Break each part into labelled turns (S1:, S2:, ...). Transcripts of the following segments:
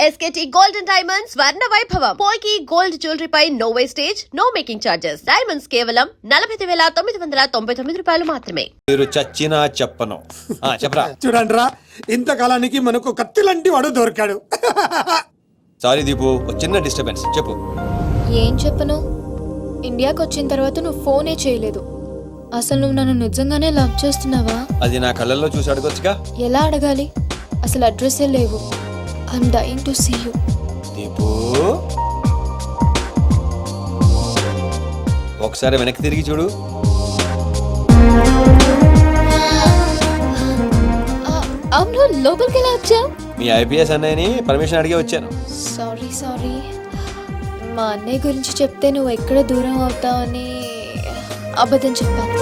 S1: SKT Gold and Diamonds స్వర్ణ వైభవం. Polki gold jewellery పై no wastage, no making charges. Diamonds కేవలం 45,999 రూపాయలు మాత్రమే.
S2: మీరు చచ్చినా చెప్పను. చెప్పరా.
S3: చూడండిరా, ఇంతకాలానికి మనకు కత్తి లాంటి వాడు దొరికాడు.
S2: సారీ దీపు, ఒక చిన్న డిస్టర్బెన్స్. చెప్పు.
S4: ఏం చెప్పను? ఇండియాకి వచ్చిన తర్వాత నువ్వు ఫోనే చేయలేదు. అసలు నువ్వు నన్ను నిజంగానే లవ్ చేస్తున్నావా?
S2: అది నా కళ్ళల్లో చూసి అడగొచ్చుగా.
S4: ఎలా అడగాలి? అసలు అడ్రస్సే లేవు. I'm dying to see you.
S2: Deepu, ఒకసారి వెనక్కి తిరిగి చూడు.
S4: అవును, లోపలికి ఎలా వచ్చావు?
S2: మీ IPS అన్నయ్యని పర్మిషన్ అడిగి వచ్చాను.
S4: సారీ. మా అన్నయ్య గురించి చెప్తే నువ్వు ఎక్కడ దూరం అవుతావని అబద్ధం చెప్పాను.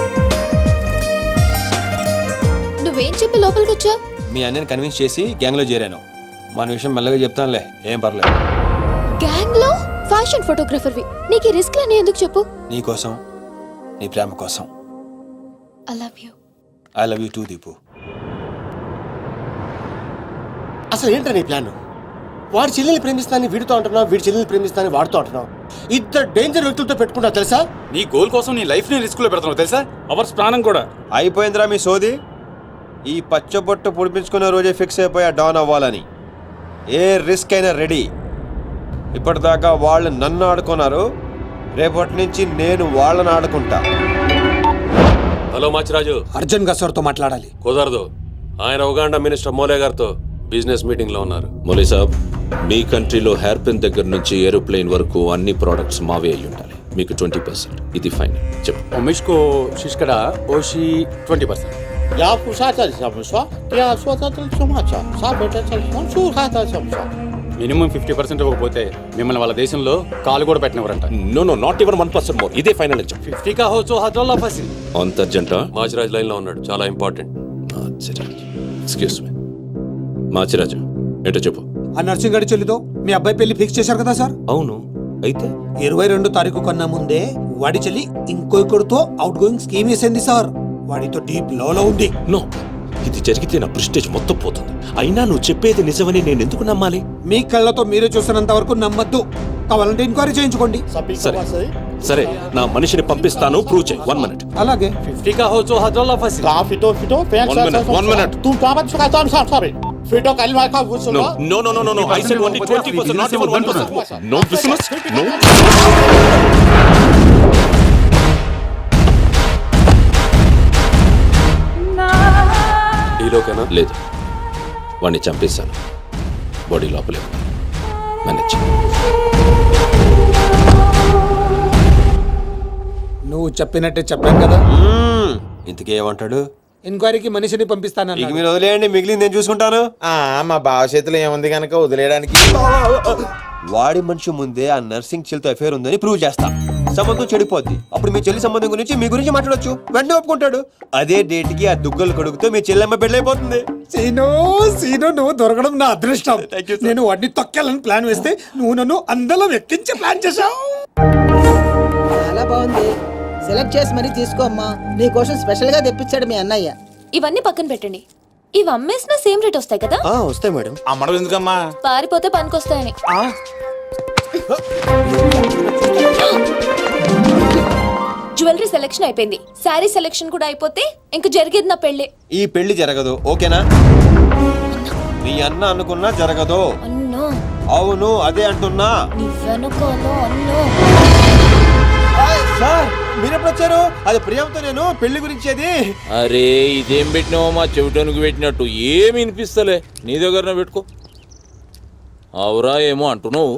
S4: నువ్వేం చెప్పి లోపలికి వచ్చావు?
S2: మీ అన్నయ్యని కన్విన్స్ చేసి గ్యాంగ్లో చేరాను. మన విషయం మెల్లగా చెప్తానులే, ఏం పర్లేదు.
S4: గ్యాంగ్ లో ఫ్యాషన్ ఫోటోగ్రఫర్వి, నీకు ఈ రిస్క్ అని ఎందుకు చెప్పు?
S2: నీ కోసం, నీ ప్రేమ కోసం.
S4: I love you.
S2: I love you too, Deepu.
S3: అసలు ఏంటో నీ ప్లాన్? వాడి చెల్లెల్ని ప్రేమిస్తానని వీడితో అంటున్నావు, వీడి చెల్లెల్ని ప్రేమిస్తానని వాడితో అంటున్నావు. ఇద్దరు డేంజర్ వ్యక్తులతో పెట్టుకుంటా తెలుసా?
S5: నీ గోల్ కోసం నీ లైఫ్ ని రిస్క్ లో పెడుతున్నావు తెలుసా? అవర్స్ ప్రాణం కూడా.
S2: అయిపోయిందిరా మీ సోది. ఈ పచ్చబొట్టు పొడిపించుకునే రోజే ఫిక్స్ అయిపోయా డాన్ అవ్వాలని. ఏ రిస్క్ అయినా రెడీ. ఇప్పటిదాకా వాళ్ళు నన్ను ఆడుకున్నారు, రేపటి నుంచి నేను వాళ్ళని ఆడుకుంటా.
S6: హలో మాచిరాజు,
S3: అర్జున్ గసర్తో మాట్లాడాలి.
S6: కుదరదు. ఆయన ఉగాండా మినిస్టర్ మోలే గారితో బిజినెస్ మీటింగ్ లో ఉన్నారు.
S7: మోలీ సాబ్, మీ కంట్రీలో హెయిర్ పిన్ దగ్గర నుంచి ఏరోప్లేన్ వరకు అన్ని ప్రోడక్ట్స్ మావే అయి ఉండాలి. మీకు 20%. ఇది ఫైన్. చెప్పు.
S5: మిష్కో శిష్కడ ఓషి 20%.
S8: 要不啥这怎么说？要说这什么叫啥不这这从出还这怎么说？మినిమం
S5: 50% ఇవ్వకపోతే మిమ్మల్ని వాళ్ళ దేశంలో కాలు కూడా పెట్టినవరంట.
S7: No, not even 1% more. ఇదే ఫైనల్ అని చెప్పు.
S5: 50 కా హోచో హజల్లా ఫసి.
S7: అంత అర్జెంటా?
S6: మాచిరాజ్ లైన్ లో ఉన్నాడు, చాలా ఇంపార్టెంట్.
S7: Excuse me. మాచిరాజు, ఏంటో చెప్పు.
S3: ఆ నర్సింగ్ గడి చెల్లితో మీ అబ్బాయి పెళ్లి ఫిక్స్ చేశారు కదా సార్?
S7: అవును, అయితే
S3: 22 తారీఖు కన్నా ముందే వాడి చెల్లి ఇంకొకరితో అవుట్ గోయింగ్ స్కీమ్ వేసింది సార్. వాడితో డీప్ లో ఉంది.
S7: నో, ఇది జరిగితే నా ప్రెస్టేజ్ మొత్తం పోతుంది. అయినా నువ్వు చెప్పేది నిజమని నేను ఎందుకు నమ్మాలి?
S3: మీ కళ్ళతో మీరే చూసినంత వరకు నమ్మద్దు. కావాలంటే ఎంక్వైరీ చేయించుకోండి.
S7: సరే, నా మనిషిని పంపిస్తాను, ప్రూవ్ చేయి. 1 minute.
S3: అలాగే.
S5: 50 కా హోచో హజల్లా ఫసి.
S8: Tá, fito,
S7: One minute.
S8: Tu tava de ficar tão sabe. Fito que ele vai com você.
S7: No. I said only 20%, not even 1%. No business. No.
S6: ఈలోకేనా?
S7: లేదు, వాడిని చంపేశాను. బాడీ లోపలే మేనేజ్.
S3: నువ్వు చెప్పినట్టే చెప్పాను కదా.
S2: ఇంతకీ ఏమంటాడు?
S3: ఎంక్వైరీకి మనిషిని పంపిస్తానన్నా.
S2: ఇక మీరు వదిలేయండి, మిగిలింది నేను చూసుకుంటాను.
S8: మా బావ చేతిలో ఏముంది కనుక వదిలేయడానికి.
S2: వాడి మనిషి ముందే ఆ నర్సింగ్ చెల్లితో అఫేర్ ఉందని ప్రూవ్ చేస్తా. సంబంధం చెడిపోద్ది. అప్పుడు మీ చెల్లి సంబంధం గురించి మీ గురించి మాట్లాడొచ్చు. వెంటనే ఒప్పుకుంటాడు. అదే డేట్ కి ఆ దుగ్గలు కొడుకుతో మీ చెల్లెమ్మ పెళ్ళైపోతుంది.
S3: సీను నువ్వు దొరకడం నా అదృష్టం. నేను వాడిని తొక్కాలని ప్లాన్ వేస్తే నువ్వు నన్ను అందరం ఎక్కించి ప్లాన్ చేశావు.
S9: చాలా బాగుంది. సెలెక్ట్ చేసి మరీ తీసుకో అమ్మా. నీ కోసం స్పెషల్ గా తెప్పించాడు మీ అన్నయ్య.
S4: ఇవన్నీ పక్కన పెట్టండి. ఇవి అమ్మేసిన సేమ్ రేట్ వస్తాయి కదా?
S2: వస్తాయి మేడం.
S5: అమ్మడం ఎందుకమ్మా?
S4: పారిపోతే పనికొస్తాయని. జ్యువెలరీ సెలెక్షన్ అయిపోయింది, శారీ సెలెక్షన్ కూడా అయిపోతే ఇంక జరిగేది నా పెళ్లి.
S2: ఈ పెళ్లి జరగదు, ఓకేనా? మీ అన్న అనుకున్నా జరగదు.
S4: అన్నో.
S2: అవును, అదే అంటున్నా.
S4: నువ్వెనుకోలో అన్నో.
S2: సార్, మీరెప్పుడు వచ్చారు? అది ప్రియంతో నేను పెళ్లి గురించి. అది
S10: అరే, ఇదేం పెట్టినావో మా చెవిటానికి పెట్టినట్టు ఏమి వినిపిస్తలే. నీ దగ్గర పెట్టుకో. అవురా ఏమో అంటున్నావు.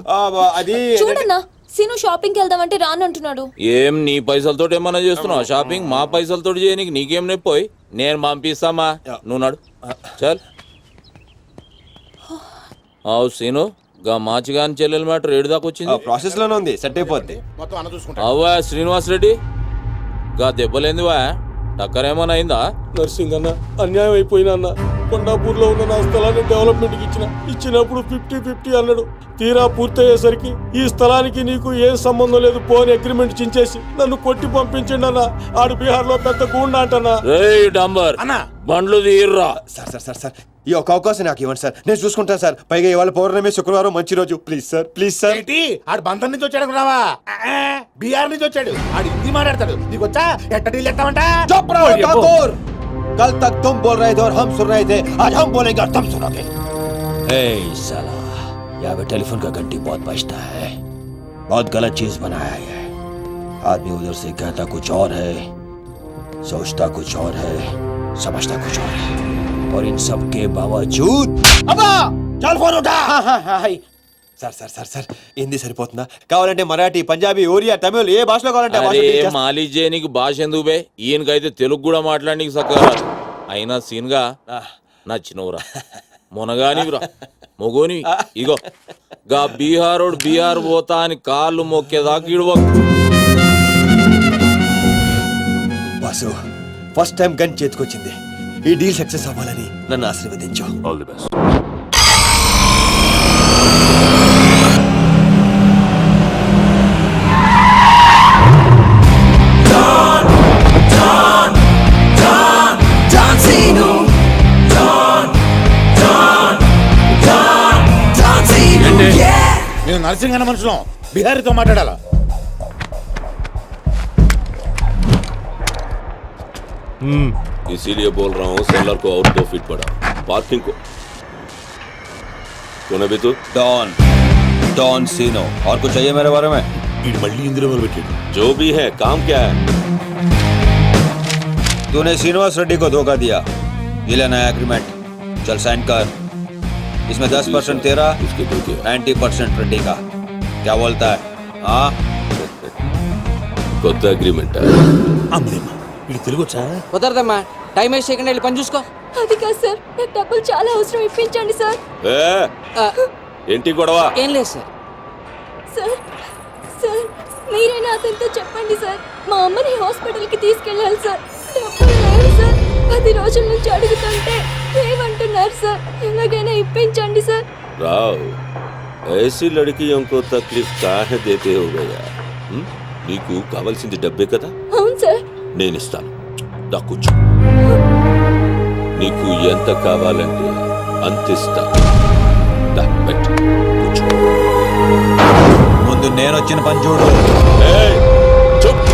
S2: అది
S4: చూడన్నా, సీను షాపింగ్కి వెళ్దామంటే రానంటున్నాడు.
S10: ఏం నీ పైసలతో ఏమన్నా చేస్తున్నావు షాపింగ్? మా పైసలతో చేయనీకి నీకేం నొప్పోయి? నేను పంపిస్తామా, నువ్వు నాడు. చల్. అవు సీను, గా మాచిగాని చెల్లెల మ్యాటర్ ఏడు దాకా వచ్చింది.
S2: ప్రాసెస్ లోనే ఉంది, సెట్ అయిపోద్ది.
S10: అవ్వా శ్రీనివాస్ రెడ్డి, గా దెబ్బలేందివా? టక్కరేమన్నా అయిందా?
S6: నర్సింగ్ అన్న, అన్యాయం అయిపోయినా అన్న. కొండాపూర్లో ఉన్న నా స్థలాన్ని డెవలప్మెంట్కి ఇచ్చినప్పుడు 50-50 అన్నాడు. తీరా పూర్తయ్యేసరికి ఈ స్థలానికి నీకు ఏం సంబంధం లేదు పోని అగ్రిమెంట్ చించేసి నన్ను కొట్టి పంపించండి అన్న. ఆడు బీహార్ లో పెద్ద గూండా అంటన్నా.
S10: రే డంబర్, బండ్లు తీర్రా.
S2: సార్ ఈ ఒక్క అవకాశం నాకు ఇవ్వండి సార్, నేను చూసుకుంటాను సార్. పైగా ఇవాళ పౌర్ణమి, శుక్రవారం మంచి రోజు. Please sir, please sir.
S8: ఏంటి ఆడు బంధం నుంచి వచ్చాడు అనుకున్నావా? బీహార్ నుంచి వచ్చాడు. ఆడు హిందీ మాట్లాడతాడు. నీకు వచ్చా ఎట్ట డీల్ ఎత్తామంట?
S2: चुप रहो ठाकुर, कल तक तुम बोल रहे थे और हम सुन रहे थे, आज हम बोलेंगे और तुम सुनोगे. ए साला, यहाँ पे टेलीफोन का घंटी बहुत बजता है. बहुत गलत चीज बनाया है. आदमी उधर से कहता कुछ और है, सोचता कुछ और है, समझता कुछ और है, और इन सब के बावजूद अब्बा चल फोन उठा. Sir sir sir sir Hindi సరిపోతుందా? కావాలంటే మరాఠీ, పంజాబీ, ఒరియా, తమిళ్ ఏ భాషలో కావాలంటే ఆ భాషలో
S10: అరే
S2: teach చేస్తా.
S10: మాలిజే నీకు భాష ఎందుకు బే? ఈయనకైతే తెలుగు కూడా మాట్లాడనీకి సక్కగా రాదు. అయినా సీన్గా నచ్చినవురా, మునగానివిరా, మొగోని. ఇగో గా బీహారోడు బీహార్ పోతా అని కాళ్ళు మొక్కేదాకా ఇడవ.
S2: వాసు, ఫస్ట్ టైం గన్ చేతికొచ్చింది. ఈ డీల్ సక్సెస్ అవ్వాలని నన్ను ఆశీర్వదించు. All the best.
S8: నేను నరసింహ అన్న మనుషులం, బిహారీతో మాట్లాడాలా?
S7: इसीलिए बोल रहा हूँ सेलर को और 2 फीट बढ़ा, पार्किंग को. कौन है बे तू?
S2: डॉन, डॉन सीनो. और कुछ चाहिए मेरे बारे में?
S8: మళ్ళీ ఇందులో మొదలు పెట్టాడు.
S7: जो भी है काम क्या है?
S2: तूने श्रीनिवास रेड्डी को धोखा दिया. ये लेना है एग्रीमेंट, चल साइन कर. इसमें 10% तेरा,
S7: उसके धोखे
S2: 90% रेड्डी का. क्या बोलता है? हाँ,
S7: కొత్త అగ్రిమెంట్.
S8: అమ్మదేమ్మా ఇది తెలుగు వచ్చా?
S9: కుదరదమ్మా, టైం వేస్ట్ చేయకుండా వెళ్ళి పని చూసుకో.
S4: అది కాదు సార్, నాకు డబ్బులు చాలా అవసరం, ఇప్పించండి సార్.
S7: ఏంటి గొడవ?
S9: ఏం లేదు సార్.
S4: సార్ సార్ మీరైనా అతనితో చెప్పండి సార్, మా అమ్మని హాస్పిటల్కి తీసుకెళ్ళాలి సార్. డబ్బులు లేవు సార్, 10 రోజుల నుంచి అడుగుతుంటే ఏమంటున్నారు సార్. ఎలాగైనా ఇప్పించండి సార్.
S7: రావ్, ऐसी लड़कियों को तकलीफ काहे देते हो भैया? నీకు కావాల్సింది డబ్బే కదా?
S4: అవును సార్.
S7: నేను ఇస్తాను, దా కూర్చో. నీకు ఎంత కావాలంటే అంత ఇస్తా. దా పెట్టు, కూర్చో.
S2: ముందు నేను వచ్చిన పని చూడు.
S7: ఏయ్, చూప్.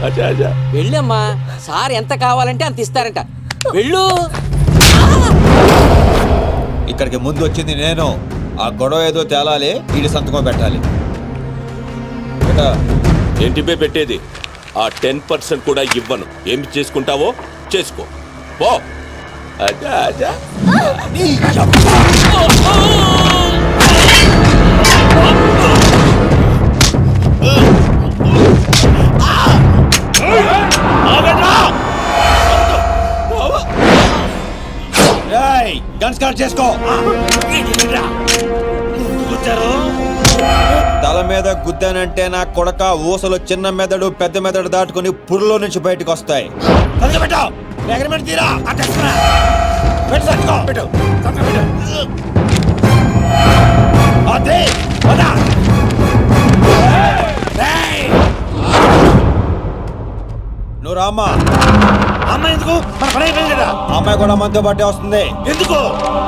S7: అచ్చా అచ్చా.
S9: వెళ్ళమ్మా, సార్ ఎంత కావాలంటే అంత ఇస్తారంట. వెళ్ళు.
S2: ఇక్కడికి ముందు వచ్చింది నేను. ఆ గొడవ ఏదో తేలాలి, వీడి సంతకం పెట్టాలి.
S7: ఏంటి బే పెట్టేది? ఆ 10% కూడా ఇవ్వను. ఏమి చేసుకుంటావో చేసుకో, పో. అచ్చా అచ్చా.
S2: గన్ స్టార్ట్ చేసుకో. తల మీద గుద్దానంటే నా కొడక ఊసలు చిన్న మెదడు పెద్ద మెదడు దాటుకుని పుర్లో నుంచి బయటకు వస్తాయి. నువ్వు రామ్మా.
S8: అమ్మాయి ఎందుకు? మన పని అయిపోయింది కదా.
S2: అమ్మాయి కూడా మనతో పాటే వస్తుంది.
S8: ఎందుకు?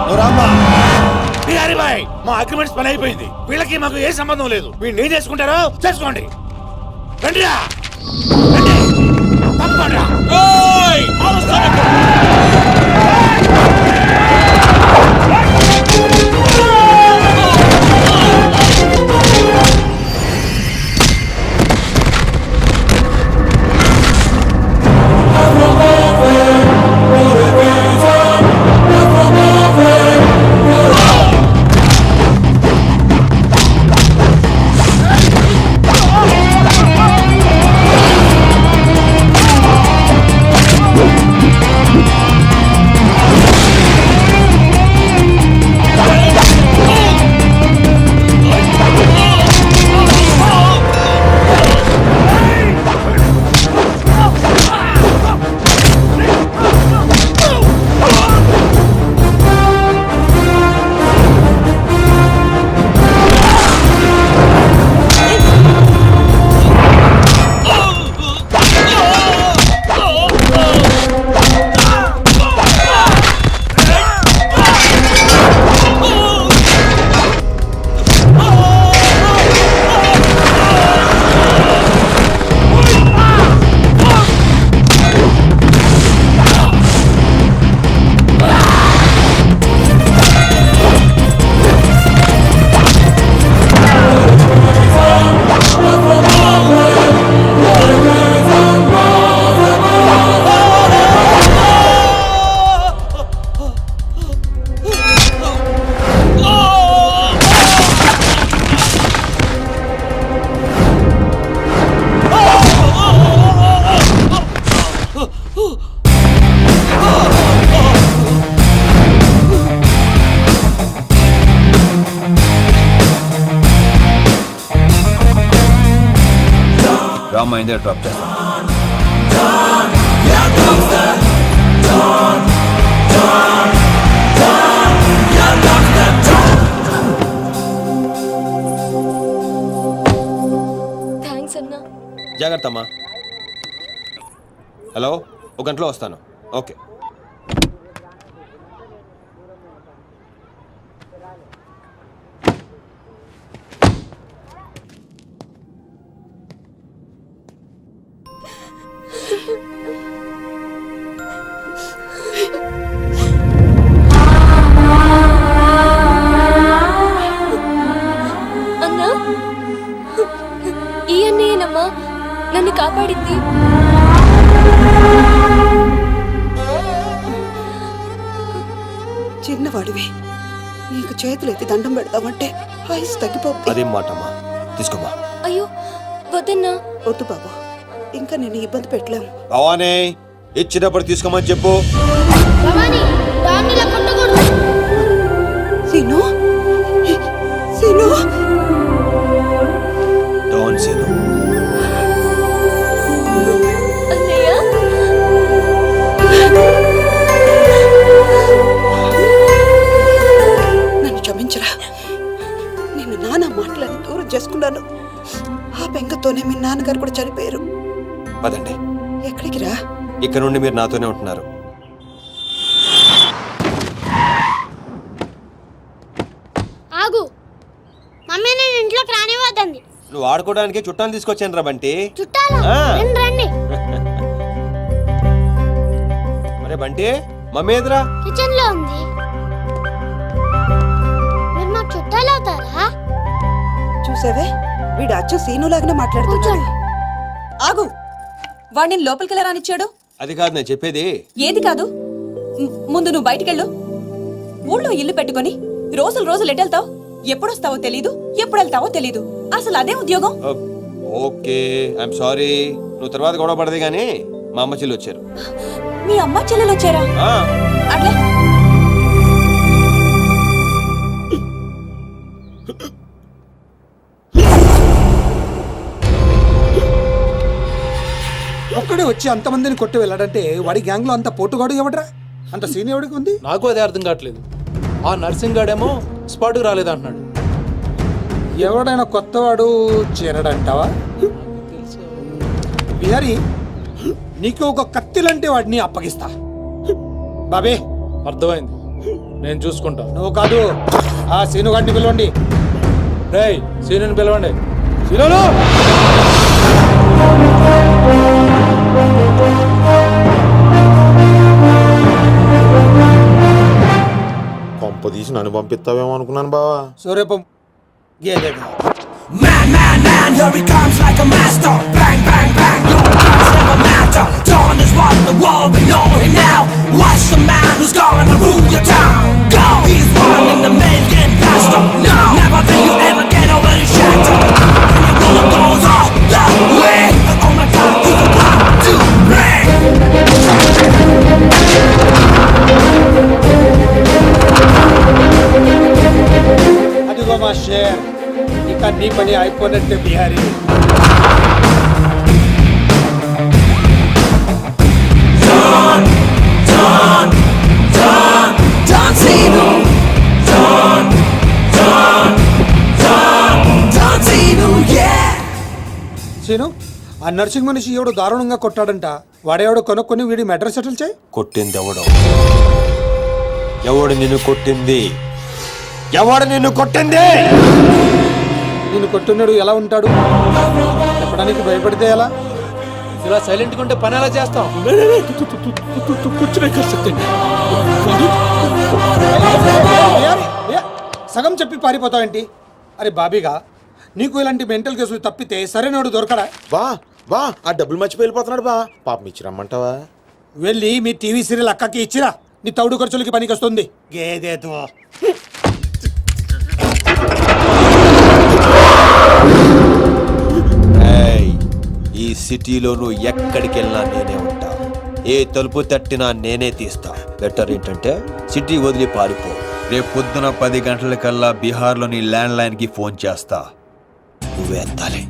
S2: నువ్వు రామ్మా.
S8: బిహారీ బాయ్, మా అగ్రిమెంట్స్ పని అయిపోయింది. వీళ్ళకి మాకు ఏ సంబంధం లేదు. వీళ్ళు ఏం చేసుకుంటారో చేసుకోండి. రండిరా, రండి, తప్పకుండా.
S2: అమ్మాయి దగ్గర డ్రాప్ చేస్తాను.
S4: థ్యాంక్స్ అన్నా.
S2: జాగ్రత్త అమ్మా. హలో, ఒక గంటలో వస్తాను. ఓకే.
S4: అన్నా, ఈ అన్నయ్యనమ్మా నన్ను కాపాడింది.
S9: చిన్నవాడివి, నీకు చేతులు ఎత్తి దండం పెడతామంటే ఆయుస్ తగ్గిపోతుంది.
S2: అదేం మాట అమ్మా, తీసుకోమ్మా.
S4: అయ్యో వద్దన్నా.
S9: వద్దు బాబు, ఇంకా నేను ఇబ్బంది పెట్టలేము.
S2: భవానీ, ఇచ్చినప్పుడు తీసుకోమని చెప్పు.
S9: సీను, సీను,
S2: డోంట్ సీను.
S4: అన్నయ్య,
S9: నన్ను క్షమించరా. నేను నాన్న మాటలని దూరం చేసుకున్నాను. ఆ బెంగతోనే మీ నాన్నగారు కూడా చనిపోయారు.
S2: పదండి.
S9: ఎక్కడికి రా?
S2: ఇక్కడ నుండి మీరు నాతోనే ఉంటున్నారు.
S11: ఆగు, మమ్మీ నేను ఇంట్లోకి రానివ్వద్దండి.
S2: నువ్వు ఆడుకోవడానికి చుట్టాలు తీసుకొచ్చాను రా బంటి.
S11: చుట్టాలు
S2: ఆ.
S11: రండి రండి.
S2: మరే బంటి, మమ్మీ ఎదురా.
S11: కిచెన్ లో ఉంది. మీరు మాకు చుట్టాలు అవుతారా?
S9: చూసావే, వీడు అచ్చు సీనులాగానే మాట్లాడుతున్నాడు.
S12: ఆగు, వాడిని లోపలికి రానిచ్చాడు.
S2: అది కాదు నేను చెప్పేది.
S12: ఏది కాదు, ముందు నువ్వు బయటికెళ్ళు. ఊళ్ళో ఇల్లు పెట్టుకొని రోజులు ఎటెళ్తావు? ఎప్పుడొస్తావో తెలీదు, ఎప్పుడు వెళ్తావో తెలీదు. అసలు అదే ఉద్యోగం.
S2: Okay, I'm sorry. నువ్వు తర్వాత గొడవ పడదే గానీ మా అమ్మ చెల్లి వచ్చారు.
S12: మీ అమ్మ చెల్లెలు వచ్చారా?
S2: ఆ.
S12: అట్లా
S13: ఒక్కడే వచ్చి అంతమందిని కొట్టి వెళ్ళాడంటే వాడి గ్యాంగ్ లో అంత పోటుగాడు ఎవడరా? అంత సీన్ ఎవడికి ఉంది?
S6: నాకు అదే అర్థం కావట్లేదు. ఆ నర్సింగ్ గాడేమో స్పాట్కి రాలేదంటున్నాడు.
S13: ఎవడైనా కొత్తవాడు చేరడంటావా? బిహారీ, నీకు ఒక కత్తిలంటే వాడిని అప్పగిస్తా. బాబే,
S6: అర్థమైంది, నేను చూసుకుంటా.
S13: నువ్వు కాదు, ఆ సీను గాడిని పిలవండి.
S6: రేయ్, సీనుని పిలవండి. సీనులు!
S8: కొంప తీసి నన్ను పంపిస్తావేమో అనుకున్నాను బావా.
S13: సూర్యపం గేదెగా.
S8: Man, man, man, here he comes like a master. Bang, bang, bang, your guns never matter. Dawn is what the world will know him now. Watch the man who's gonna rule your town. Go! He's one in the million pastor. No! Never think you ever get over his shadow. When your bullet goes off the way. Oh my God, he's about to break.
S13: అదిగో మా share, ఇక నీ పని అయిపోయినట్టే Bihari. Scene, ఆ nursing మనిషి ఎవడు దారుణంగా కొట్టాడంట. వాడేవాడు కొనుక్కొని వీడి మెడ్రస్ సెటిల్ చేయి.
S2: కొట్టింది ఎవడు? ఎవడు నిన్ను కొట్టింది? ఎవడు నిన్ను కొట్టింది?
S13: నిన్ను కొట్టున్నాడు ఎలా ఉంటాడు? చెప్పడానికి భయపడితే ఎలా?
S6: ఇలా సైలెంట్గా ఉంటే పని ఎలా చేస్తాం?
S13: సగం చెప్పి పారిపోతావేంటి? అరే బాబీగా, నీకు ఇలాంటి మెంటల్ కేసులు తప్పితే సరైనోడు దొరకడా?
S8: బా ఆ డబ్బులు మర్చిపోయి వెళ్ళిపోతున్నాడు బా. పాపం ఇచ్చిరమ్మంటావా?
S13: వెళ్ళి మీ టీవీ సీరియల్ అక్కకి ఇచ్చిరా. నీ తౌడు ఖర్చులకి పనికి వస్తుంది. గేదేతో
S2: ఈ సిటీలో నువ్వు ఎక్కడికి వెళ్ళినా నేనే ఉంటా. ఏ తలుపు తట్టినా నేనే తీస్తా. బెటర్ ఏంటంటే సిటీ వదిలి పారిపో. రేపు పొద్దున 10 గంటలకల్లా బీహార్లోని ల్యాండ్ లైన్కి ఫోన్ చేస్తా. నువ్వే ఎత్తాలి.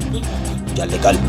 S2: జల్ది కాలి.